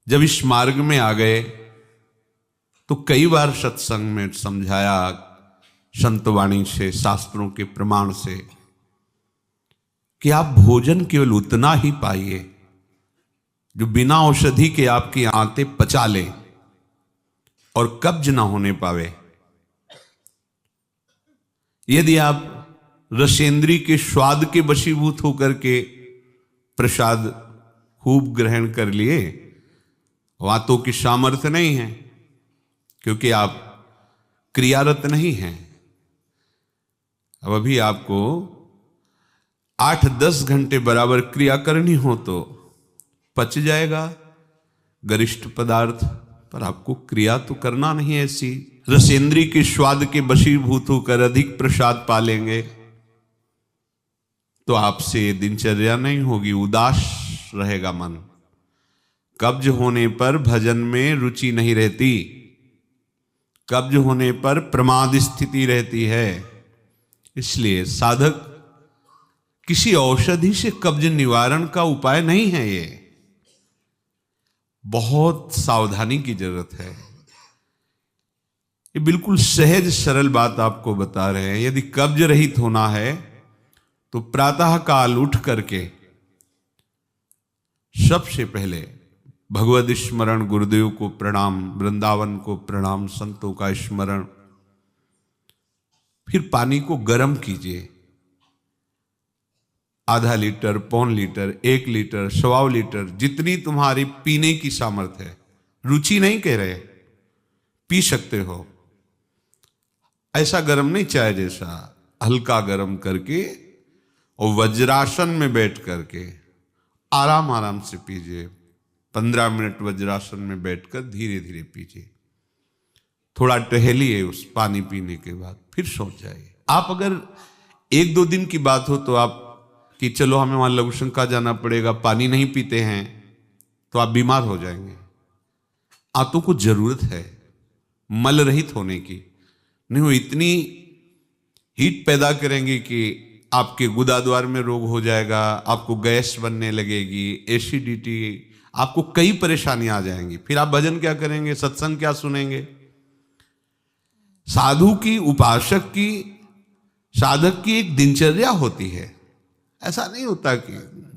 जब इस मार्ग में आ गए तो कई बार सत्संग में समझाया, संतवाणी से, शास्त्रों के प्रमाण से, कि आप भोजन केवल उतना ही पाइए जो बिना औषधि के आपकी आंतें पचा ले और कब्ज ना होने पावे। यदि आप रसेंद्री के स्वाद के वशीभूत होकर के प्रसाद खूब ग्रहण कर लिए, वातों की सामर्थ्य नहीं है, क्योंकि आप क्रियारत नहीं हैं। अब अभी आपको 8-10 घंटे बराबर क्रिया करनी हो तो पच जाएगा गरिष्ठ पदार्थ, पर आपको क्रिया तो करना नहीं ऐसी। रसेंद्री के स्वाद के वशीभूत होकर अधिक प्रसाद पालेंगे तो आपसे दिनचर्या नहीं होगी, उदास रहेगा मन। कब्ज होने पर भजन में रुचि नहीं रहती, कब्ज होने पर प्रमाद स्थिति रहती है। इसलिए साधक किसी औषधि से कब्ज निवारण का उपाय नहीं है, ये बहुत सावधानी की जरूरत है। ये बिल्कुल सहज सरल बात आपको बता रहे हैं। यदि कब्ज रहित होना है तो प्रातः काल उठ करके सबसे पहले भगवद स्मरण, गुरुदेव को प्रणाम, वृंदावन को प्रणाम, संतों का स्मरण, फिर पानी को गर्म कीजिए। आधा लीटर, पौन लीटर, 1 लीटर, 1.25 लीटर, जितनी तुम्हारी पीने की सामर्थ्य है। रुचि नहीं कह रहे, पी सकते हो। ऐसा गर्म नहीं, चाय जैसा, हल्का गर्म करके और वज्रासन में बैठ करके आराम आराम से पीजिए। 15 मिनट वज्रासन में बैठकर धीरे धीरे पीजिए। थोड़ा टहलिए उस पानी पीने के बाद, फिर सो जाइए। आप अगर 1-2 दिन की बात हो तो आप कि चलो हमें वहां लघु शंका जाना पड़ेगा, पानी नहीं पीते हैं, तो आप बीमार हो जाएंगे। आंतों को जरूरत है मल रहित होने की, नहीं वो इतनी हीट पैदा करेंगे कि आपके गुदाद्वार में रोग हो जाएगा, आपको गैस बनने लगेगी, एसिडिटी, आपको कई परेशानियां आ जाएंगी। फिर आप भजन क्या करेंगे, सत्संग क्या सुनेंगे। साधु की, उपासक की, साधक की एक दिनचर्या होती है। ऐसा नहीं होता कि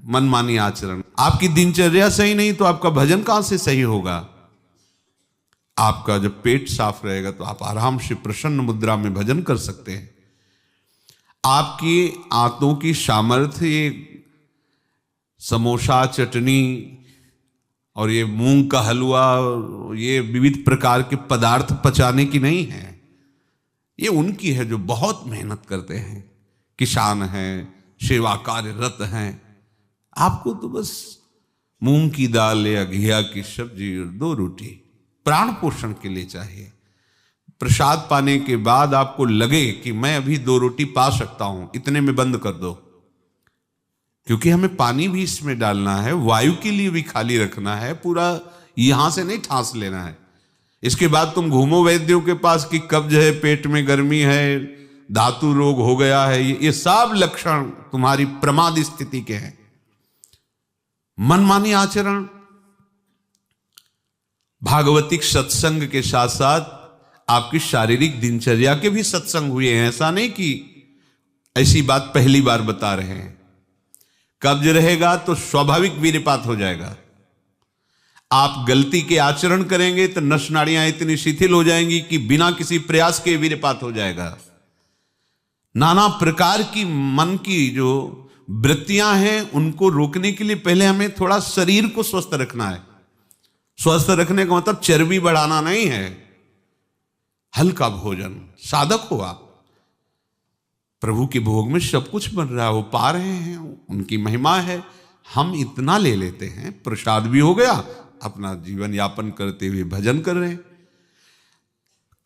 मनमानी आचरण। आपकी दिनचर्या सही नहीं तो आपका भजन कहां से सही होगा। आपका जब पेट साफ रहेगा तो आप आराम से प्रसन्न मुद्रा में भजन कर सकते हैं। आपकी आंतों की सामर्थ्य ये समोसा, चटनी और ये मूंग का हलवा, ये विविध प्रकार के पदार्थ पचाने की नहीं है। ये उनकी है जो बहुत मेहनत करते हैं, किसान हैं, सेवा कार्यरत हैं। आपको तो बस मूंग की दाल या घिया की सब्जी और 2 रोटी प्राण पोषण के लिए चाहिए। प्रसाद पाने के बाद आपको लगे कि मैं अभी 2 रोटी पा सकता हूं, इतने में बंद कर दो, क्योंकि हमें पानी भी इसमें डालना है, वायु के लिए भी खाली रखना है, पूरा यहां से नहीं ठांस लेना है। इसके बाद तुम घूमो वैद्यों के पास कि कब्ज है, पेट में गर्मी है, धातु रोग हो गया है, ये सब लक्षण तुम्हारी प्रमाद स्थिति के हैं। मनमानी आचरण। भागवतिक सत्संग के साथ साथ आपकी शारीरिक दिनचर्या के भी सत्संग हुए हैं। ऐसा नहीं कि ऐसी बात पहली बार बता रहे हैं। कब्ज रहेगा तो स्वाभाविक वीर्यपात हो जाएगा। आप गलती के आचरण करेंगे तो नस नाड़ियां इतनी शिथिल हो जाएंगी कि बिना किसी प्रयास के वीर्यपात हो जाएगा। नाना प्रकार की मन की जो वृत्तियां हैं उनको रोकने के लिए पहले हमें थोड़ा शरीर को स्वस्थ रखना है। स्वस्थ रखने का मतलब चर्बी बढ़ाना नहीं है। हल्का भोजन, साधक हो आप, प्रभु के भोग में सब कुछ बन रहा है, वो पा रहे हैं, उनकी महिमा है। हम इतना ले लेते हैं, प्रसाद भी हो गया, अपना जीवन यापन करते हुए भजन कर रहे हैं।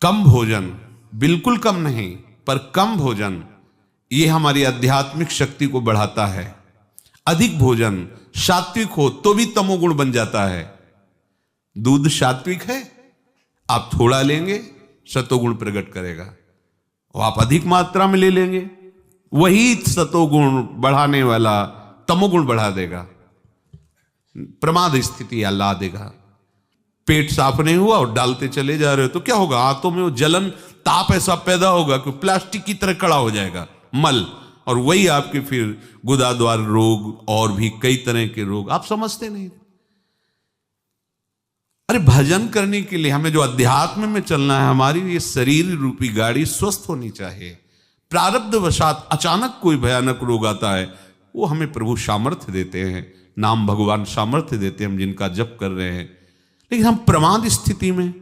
कम भोजन, बिल्कुल कम नहीं, पर कम भोजन ये हमारी आध्यात्मिक शक्ति को बढ़ाता है। अधिक भोजन सात्विक हो तो भी तमोगुण बन जाता है। दूध सात्विक है, आप थोड़ा लेंगे सतोगुण प्रकट करेगा, और आप अधिक मात्रा में ले लेंगे, वही सतोगुण बढ़ाने वाला तमोगुण बढ़ा देगा, प्रमाद स्थिति ला देगा। पेट साफ नहीं हुआ और डालते चले जा रहे हो तो क्या होगा? हाथों में वो जलन, ताप ऐसा पैदा होगा कि प्लास्टिक की तरह कड़ा हो जाएगा मल, और वही आपके फिर गुदाद्वार रोग और भी कई तरह के रोग। आप समझते नहीं। अरे भजन करने के लिए हमें जो अध्यात्म में चलना है, हमारी ये शरीर रूपी गाड़ी स्वस्थ होनी चाहिए। प्रारब्ध वशात अचानक कोई भयानक रोग आता है, वो हमें प्रभु सामर्थ्य देते हैं, नाम भगवान सामर्थ्य देते हैं, हम जिनका जप कर रहे हैं। लेकिन हम प्रमाद स्थिति में,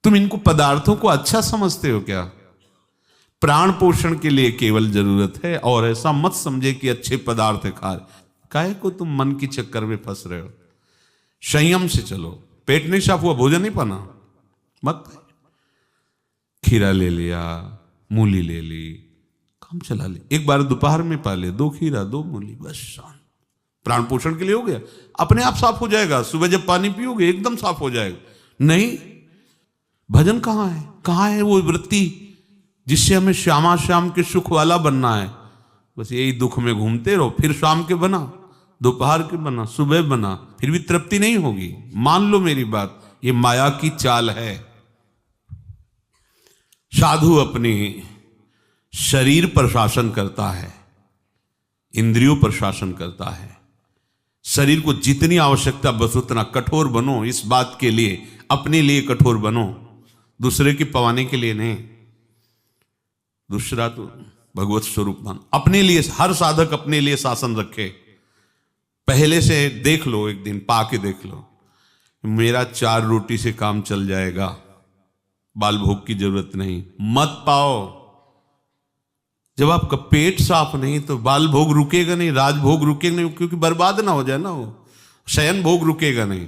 तुम इनको पदार्थों को अच्छा समझते हो क्या? प्राण पोषण के लिए केवल जरूरत है, और ऐसा मत समझे कि अच्छे पदार्थ खा रहे। काहे को तुम मन की चक्कर में फंस रहे हो? संयम से चलो। पेट नहीं साफ हुआ, भोजन नहीं पाना मत। खीरा ले लिया, मूली ले ली, काम चला ले। एक बार दोपहर में पा ले 2 खीरा 2 मूली, बस शांत। प्राण पोषण के लिए हो गया, अपने आप साफ हो जाएगा। सुबह जब पानी पियोगे एकदम साफ हो जाएगा। नहीं, भजन कहाँ है? कहाँ है वो वृत्ति जिससे हमें श्यामा श्याम के सुख वाला बनना है? बस यही दुख में घूमते रहो। फिर शाम के बना, दोपहर के बना, सुबह बना, फिर भी तृप्ति नहीं होगी। मान लो मेरी बात, ये माया की चाल है। साधु अपने शरीर पर शासन करता है, इंद्रियों पर शासन करता है। शरीर को जितनी आवश्यकता बस उतना कठोर बनो। इस बात के लिए, अपने लिए कठोर बनो, दूसरे की पवाने के लिए नहीं। दूसरा तो भगवत स्वरूप मान। अपने लिए, हर साधक अपने लिए शासन रखे। पहले से देख लो, एक दिन पा के देख लो, मेरा 4 रोटी से काम चल जाएगा, बाल भोग की जरूरत नहीं। मत पाओ। जब आपका पेट साफ नहीं तो बाल भोग रुकेगा नहीं, राजभोग रुकेगा नहीं, क्योंकि बर्बाद ना हो जाए ना, वो शयन भोग रुकेगा नहीं।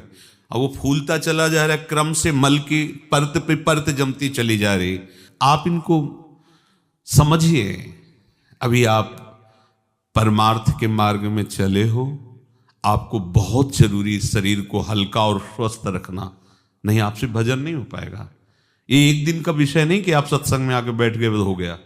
और वो फूलता चला जा रहा है, क्रम से मल की परत पे परत जमती चली जा रही। आप इनको समझिए। अभी आप परमार्थ के मार्ग में चले हो, आपको बहुत जरूरी शरीर को हल्का और स्वस्थ रखना, नहीं आपसे भजन नहीं हो पाएगा। ये एक दिन का विषय नहीं कि आप सत्संग में आके बैठ गए हो गया।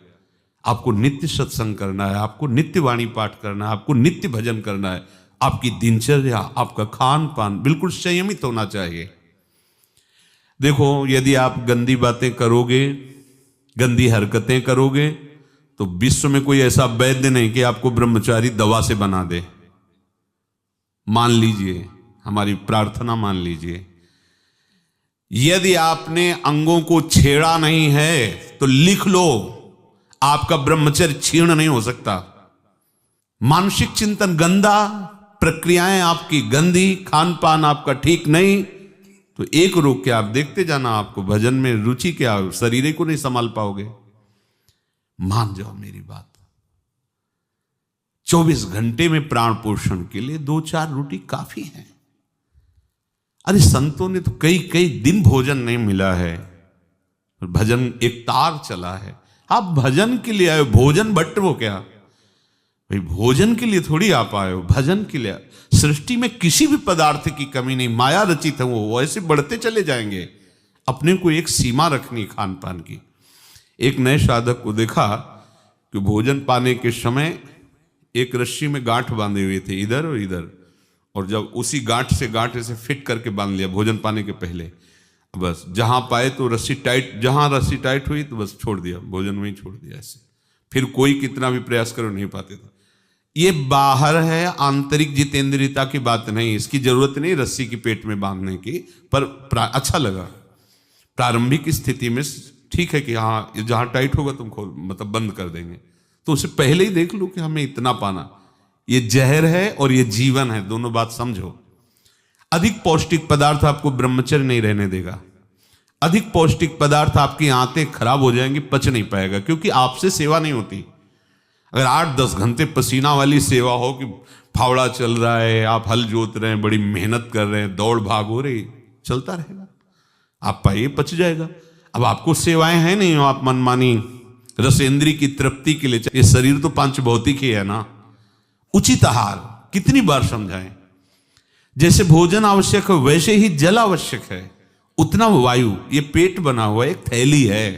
आपको नित्य सत्संग करना है, आपको नित्य वाणी पाठ करना है, आपको नित्य भजन करना है। आपकी दिनचर्या, आपका खान पान बिल्कुल संयमित होना चाहिए। देखो, यदि आप गंदी बातें करोगे, गंदी हरकतें करोगे, तो विश्व में कोई ऐसा वैद्य नहीं कि आपको ब्रह्मचारी दवा से बना दे। मान लीजिए, हमारी प्रार्थना मान लीजिए। यदि आपने अंगों को छेड़ा नहीं है तो लिख लो, आपका ब्रह्मचर्य क्षीण नहीं हो सकता। मानसिक चिंतन गंदा, प्रक्रियाएं आपकी गंदी, खान पान आपका ठीक नहीं, तो एक रोक के आप देखते जाना, आपको भजन में रुचि क्या, शरीर को नहीं संभाल पाओगे। मान जाओ मेरी बात। 24 घंटे में प्राण पोषण के लिए 2-4 रोटी काफी है। अरे संतों ने तो कई कई दिन भोजन नहीं मिला है, भजन एक तार चला है। आप भजन के लिए आए, भोजन बट वो क्या भाई, भोजन के लिए थोड़ी आप आए हो, भजन के लिए। सृष्टि में किसी भी पदार्थ की कमी नहीं, माया रचित है, वो ऐसे बढ़ते चले जाएंगे। अपने को एक सीमा रखनी खान पान की। एक नए साधक को देखा कि भोजन पाने के समय एक रस्सी में गांठ बांधे हुए थे, इधर और इधर, और जब उसी गांठ से गांठ ऐसे फिट करके बांध लिया भोजन पाने के पहले। बस जहां पाए तो रस्सी टाइट, जहां रस्सी टाइट हुई तो बस छोड़ दिया, भोजन में ही छोड़ दिया ऐसे। फिर कोई कितना भी प्रयास करो नहीं पाते थे। ये बाहर है, आंतरिक जितेंद्रियता की बात नहीं, इसकी जरूरत नहीं रस्सी की पेट में बांधने की, पर अच्छा लगा। प्रारंभिक स्थिति में ठीक है कि हाँ जहां टाइट होगा तुम खोल, मतलब बंद कर देंगे, तो उसे पहले ही देख लो कि हमें इतना पाना। ये जहर है और ये जीवन है, दोनों बात समझो। अधिक पौष्टिक पदार्थ आपको ब्रह्मचर्य नहीं रहने देगा। अधिक पौष्टिक पदार्थ आपकी आंतें खराब हो जाएंगी, पच नहीं पाएगा, क्योंकि आपसे सेवा नहीं होती। अगर 8-10 घंटे पसीना वाली सेवा हो कि फावड़ा चल रहा है, आप हल जोत रहे हैं, बड़ी मेहनत कर रहे हैं, दौड़ भाग हो रही, चलता रहेगा, आप पाइए पच जाएगा। अब आपको सेवाएं हैं नहीं, आप मनमानी रसेंद्री की तृप्ति के लिए, ये शरीर तो पांच भौतिक ही है ना। उचित आहार कितनी बार समझाएं। जैसे भोजन आवश्यक है वैसे ही जल आवश्यक है, उतना वायु। ये पेट बना हुआ एक थैली है,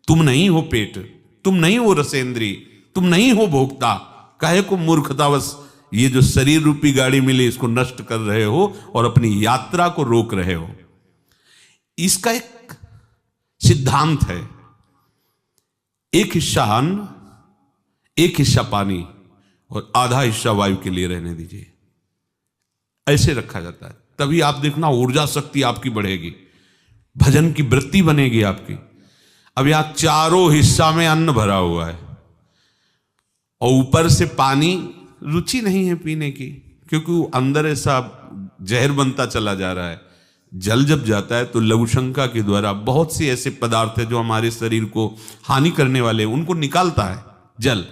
तुम नहीं हो पेट, तुम नहीं हो रसेंद्री, तुम नहीं हो भोक्ता। काहे को मूर्खतावश ये जो शरीर रूपी गाड़ी मिली इसको नष्ट कर रहे हो और अपनी यात्रा को रोक रहे हो। इसका एक सिद्धांत है, एक हिस्सा अन्न, एक हिस्सा पानी और आधा हिस्सा वायु के लिए रहने दीजिए। ऐसे रखा जाता है, तभी आप देखना ऊर्जा शक्ति आपकी बढ़ेगी, भजन की वृत्ति बनेगी आपकी। अब यहां चारों हिस्सा में अन्न भरा हुआ है और ऊपर से पानी, रुचि नहीं है पीने की, क्योंकि वो अंदर ऐसा जहर बनता चला जा रहा है। जल जब जाता है तो लघु शंका के द्वारा बहुत से ऐसे पदार्थ है जो हमारे शरीर को हानि करने वाले, उनको निकालता है जल।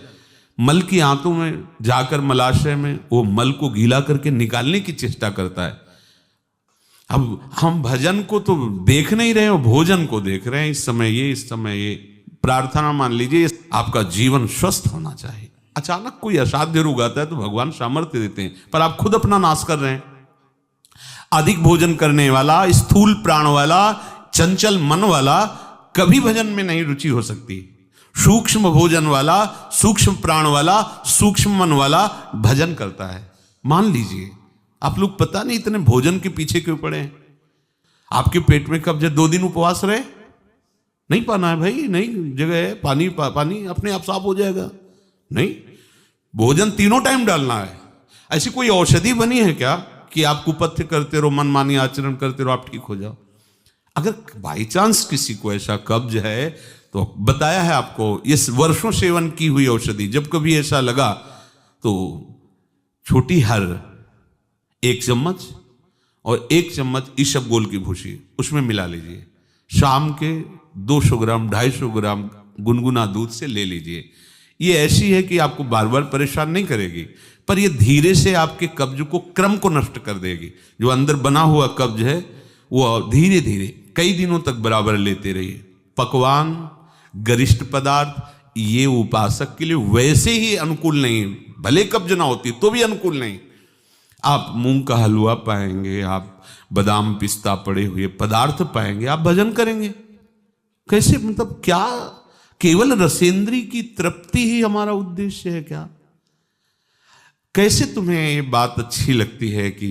मल की आंतों में जाकर मलाशय में वो मल को गीला करके निकालने की चेष्टा करता है। अब हम भजन को तो देख नहीं रहे हो, भोजन को देख रहे हैं। इस समय ये प्रार्थना मान लीजिए, आपका जीवन स्वस्थ होना चाहिए। अचानक कोई असाध्य रोग आता है तो भगवान सामर्थ्य देते हैं, पर आप खुद अपना नाश कर रहे हैं। अधिक भोजन करने वाला, स्थूल प्राण वाला, चंचल मन वाला कभी भजन में नहीं रुचि हो सकती। सूक्ष्म भोजन वाला, सूक्ष्म प्राण वाला, सूक्ष्म मन वाला भजन करता है। मान लीजिए आप लोग पता नहीं इतने भोजन के पीछे क्यों पड़े हैं। आपके पेट में कब्ज 2 दिन उपवास रहे, नहीं पाना है भाई, नहीं जगह है, पानी अपने आप साफ हो जाएगा। नहीं, भोजन तीनों टाइम डालना है। ऐसी कोई औषधि बनी है क्या कि आप कुपथ्य करते रहो, मनमानी आचरण करते रहो, आप ठीक हो जाओ? अगर बाई चांस किसी को ऐसा कब्ज है तो बताया है आपको, इस वर्षों सेवन की हुई औषधि, जब कभी ऐसा लगा तो छोटी हर 1 चम्मच और 1 चम्मच इसबगोल की भूसी उसमें मिला लीजिए। शाम के 200 ग्राम 250 ग्राम गुनगुना दूध से ले लीजिए। ये ऐसी है कि आपको बार बार परेशान नहीं करेगी, पर ये धीरे से आपके कब्ज को, क्रम को नष्ट कर देगी। जो अंदर बना हुआ कब्ज है वो धीरे धीरे कई दिनों तक बराबर लेते रहिए। पकवान, गरिष्ठ पदार्थ ये उपासक के लिए वैसे ही अनुकूल नहीं, भले कब्ज ना होती तो भी अनुकूल नहीं। आप मूंग का हलवा पाएंगे, आप बादाम पिस्ता पड़े हुए पदार्थ पाएंगे, आप भजन करेंगे। कैसे, मतलब क्या केवल रसेंद्री की तृप्ति ही हमारा उद्देश्य है क्या? कैसे तुम्हें ये बात अच्छी लगती है कि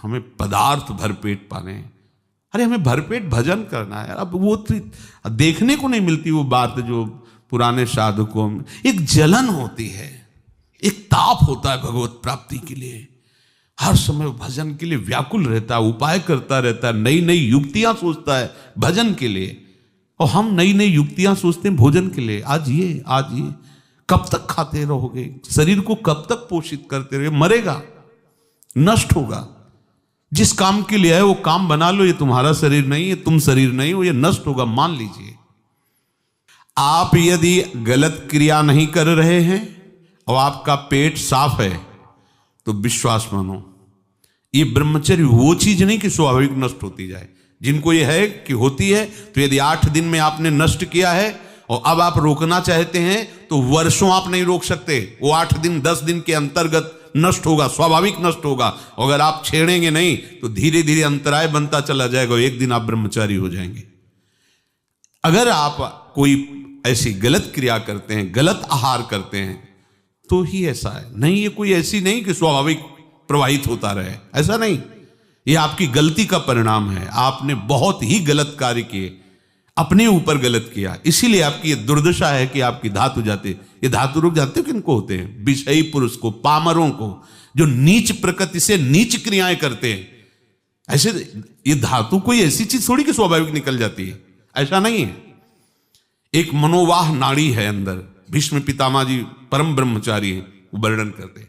हमें पदार्थ भरपेट पाने? अरे हमें भरपेट भजन करना है। अब वो देखने को नहीं मिलती वो बात जो पुराने साधकों में एक जलन होती है, एक ताप होता है भगवत प्राप्ति के लिए। हर समय भजन के लिए व्याकुल रहता है, उपाय करता रहता है, नई नई युक्तियां सोचता है भजन के लिए। और हम नई नई युक्तियां सोचते हैं भोजन के लिए। आज ये कब तक खाते रहोगे? शरीर को कब तक पोषित करते रहोगे? मरेगा, नष्ट होगा। जिस काम के लिए है वो काम बना लो। ये तुम्हारा शरीर नहीं है, तुम शरीर नहीं हो, ये नष्ट होगा, मान लीजिए। आप यदि गलत क्रिया नहीं कर रहे हैं और आपका पेट साफ है तो विश्वास मानो, ये ब्रह्मचर्य वो चीज नहीं कि स्वाभाविक नष्ट होती जाए। जिनको ये है कि होती है, तो यदि 8 दिन में आपने नष्ट किया है और अब आप रोकना चाहते हैं तो वर्षों आप नहीं रोक सकते। वो 8 दिन 10 दिन के अंतर्गत नष्ट होगा, स्वाभाविक नष्ट होगा। अगर आप छेड़ेंगे नहीं तो धीरे धीरे अंतराय बनता चला जाएगा, एक दिन आप ब्रह्मचारी हो जाएंगे। अगर आप कोई ऐसी गलत क्रिया करते हैं, गलत आहार करते हैं, तो ही ऐसा है। नहीं, ये कोई ऐसी नहीं कि स्वाभाविक प्रवाहित होता रहे, ऐसा नहीं। ये आपकी गलती का परिणाम है। आपने बहुत ही गलत कार्य किए, अपने ऊपर गलत किया, इसीलिए आपकी ये दुर्दशा है कि आपकी धातु जाते। ये धातु रोग जानते हो किनको होते हैं? विषयी पुरुष को, पामरों को, जो नीच प्रकृति से नीच क्रियाएं करते हैं। ऐसे ये धातु कोई ऐसी चीज थोड़ी कि स्वाभाविक निकल जाती है, ऐसा नहीं है। एक मनोवाह नाड़ी है अंदर। भीष्म पितामह जी परम ब्रह्मचारी हैं, वो वर्णन करते हैं।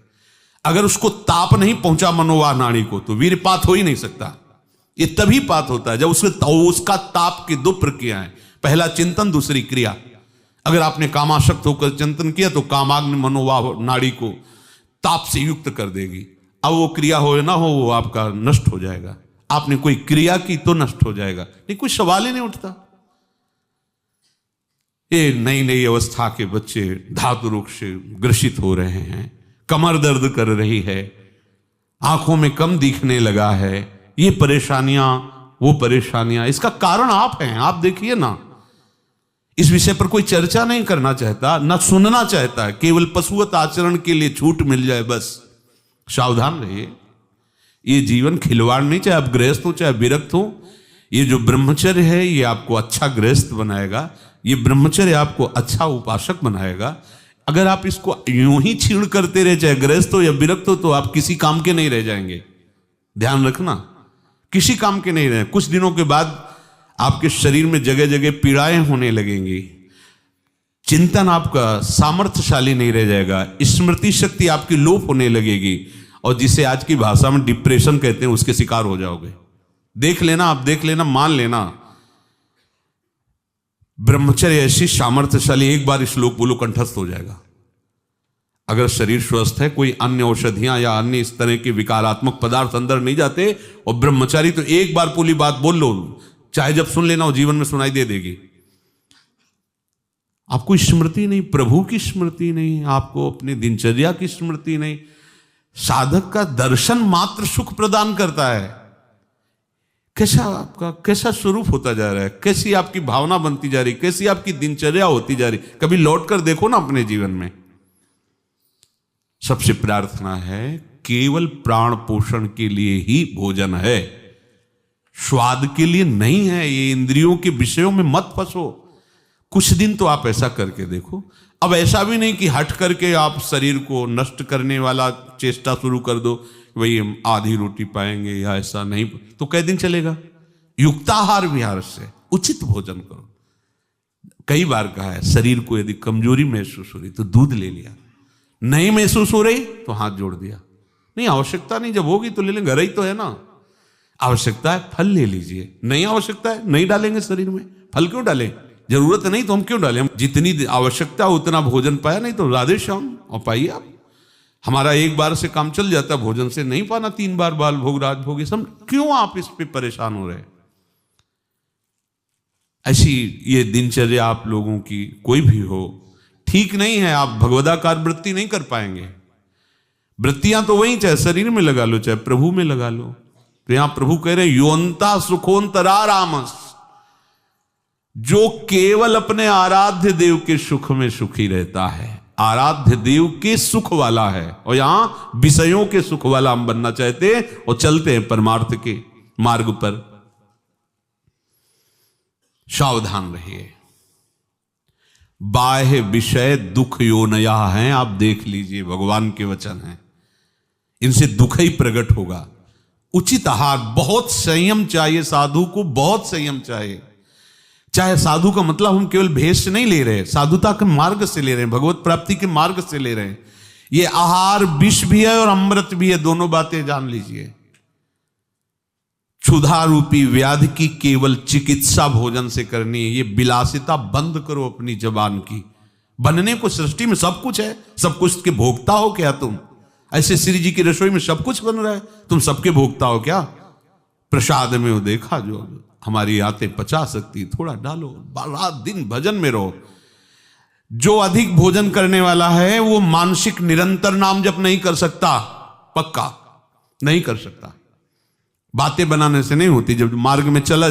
अगर उसको ताप नहीं पहुंचा मनोवाह नाड़ी को तो वीरपात हो ही नहीं सकता। ये तभी पात होता है जब उसका ताप की 2 प्रक्रियाएं, पहला चिंतन, दूसरी क्रिया। अगर आपने कामाशक्त होकर चिंतन किया तो कामाग्नि मनोवाह नाड़ी को ताप से युक्त कर देगी। अब वो क्रिया हो ना हो, वो आपका नष्ट हो जाएगा। आपने कोई क्रिया की तो नष्ट हो जाएगा, नहीं कोई सवाल ही नहीं उठता। ये नई नई अवस्था के बच्चे धातु रोग से ग्रसित हो रहे हैं, कमर दर्द कर रही है, आंखों में कम दिखने लगा है, ये परेशानियां, वो परेशानियां। इसका कारण आप हैं। आप देखिए ना, इस विषय पर कोई चर्चा नहीं करना चाहता, ना सुनना चाहता है। केवल पशुवत आचरण के लिए छूट मिल जाए बस, सावधान रहिए। ये जीवन खिलवाड़ नहीं, चाहे आप गृहस्थ हो चाहे विरक्त हो। ये जो ब्रह्मचर्य है ये आपको अच्छा गृहस्थ बनाएगा, ये ब्रह्मचर्य आपको अच्छा उपासक बनाएगा। अगर आप इसको यूं ही छीण करते रहे, चाहे गृहस्थ हो या विरक्त हो, तो आप किसी काम के नहीं रह जाएंगे। ध्यान रखना, किसी काम के नहीं रहे। कुछ दिनों के बाद आपके शरीर में जगह जगह पीड़ाएं होने लगेंगी, चिंतन आपका सामर्थ्यशाली नहीं रह जाएगा, स्मृति शक्ति आपकी लोप होने लगेगी, और जिसे आज की भाषा में डिप्रेशन कहते हैं उसके शिकार हो जाओगे। देख लेना, आप देख लेना, मान लेना। ब्रह्मचर्य ऐसी सामर्थ्यशाली, एक बार श्लोक बोलो कंठस्थ हो जाएगा। अगर शरीर स्वस्थ है, कोई अन्य औषधियां या अन्य इस तरह के विकारात्मक पदार्थ अंदर नहीं जाते, और ब्रह्मचारी तो एक बार पूरी बात बोल लो, चाहे जब सुन लेना हो जीवन में सुनाई दे देगी। आपको स्मृति नहीं, प्रभु की स्मृति नहीं, आपको अपनी दिनचर्या की स्मृति नहीं। साधक का दर्शन मात्र सुख प्रदान करता है। कैसा स्वरूप होता जा रहा है, कैसी आपकी भावना बनती जा रही, कैसी आपकी दिनचर्या होती जा रही, कभी लौट कर देखो ना अपने जीवन में। सबसे प्रार्थना है, केवल प्राण पोषण के लिए ही भोजन है, स्वाद के लिए नहीं है। ये इंद्रियों के विषयों में मत फंसो। कुछ दिन तो आप ऐसा करके देखो। अब ऐसा भी नहीं कि हट करके आप शरीर को नष्ट करने वाला चेष्टा शुरू कर दो, वही हम आधी रोटी पाएंगे या ऐसा नहीं, तो कै दिन चलेगा। युक्ताहार विहार से उचित भोजन करो। कई बार कहा है, शरीर को यदि कमजोरी महसूस हो रही तो दूध ले लिया, नहीं महसूस हो रही तो हाथ जोड़ दिया। नहीं आवश्यकता नहीं, जब होगी तो ले लेंगे, घर ही तो है ना। आवश्यकता है फल ले लीजिए, नहीं आवश्यकता है नहीं डालेंगे शरीर में। फल क्यों डालें, जरूरत नहीं तो हम क्यों डालें। जितनी आवश्यकता उतना भोजन पाया, नहीं तो राधे श्याम और पाइए आप। हमारा एक बार से काम चल जाता, भोजन से नहीं पाना 3 बार बाल भोग राज भोग, सब क्यों आप इस पे परेशान हो रहे। ऐसी ये दिनचर्या आप लोगों की कोई भी हो ठीक नहीं है। आप भगवदाकार वृत्ति नहीं कर पाएंगे। वृत्तियां तो वही, चाहे शरीर में लगा लो चाहे प्रभु में लगा लो। तो यहां प्रभु कह रहे योन्ता सुखोन्तरा रामस, जो केवल अपने आराध्य देव के सुख में सुखी रहता है, आराध्य देव के सुख वाला है। और यहां विषयों के सुख वाला हम बनना चाहते हैं और चलते हैं परमार्थ के मार्ग पर। सावधान रहिए, बाह्य विषय दुख योनया हैं। आप देख लीजिए, भगवान के वचन हैं, इनसे दुख ही प्रकट होगा। उचित आहार, बहुत संयम चाहिए साधु को, बहुत संयम चाहिए। चाहे साधु का मतलब हम केवल भेष से नहीं ले रहे, साधुता के मार्ग से ले रहे हैं, भगवत प्राप्ति के मार्ग से ले रहे हैं। ये आहार विष भी है और अमृत भी है, दोनों बातें जान लीजिए। क्षुधा रूपी व्याधि की केवल चिकित्सा भोजन से करनी है। ये विलासिता बंद करो अपनी जबान की। बनने को सृष्टि में सब कुछ है, सब कुछ के भोक्ता हो क्या तुम? ऐसे श्री जी की रसोई में सब कुछ बन रहा है, तुम सबके भोक्ता हो क्या? प्रसाद में वो देखा जो हमारी आते पचा सकती, थोड़ा डालो, रात दिन भजन में रहो। जो अधिक भोजन करने वाला है वो मानसिक निरंतर नाम जप नहीं कर सकता, पक्का नहीं कर सकता। बातें बनाने से नहीं होती, जब मार्ग में चला जाता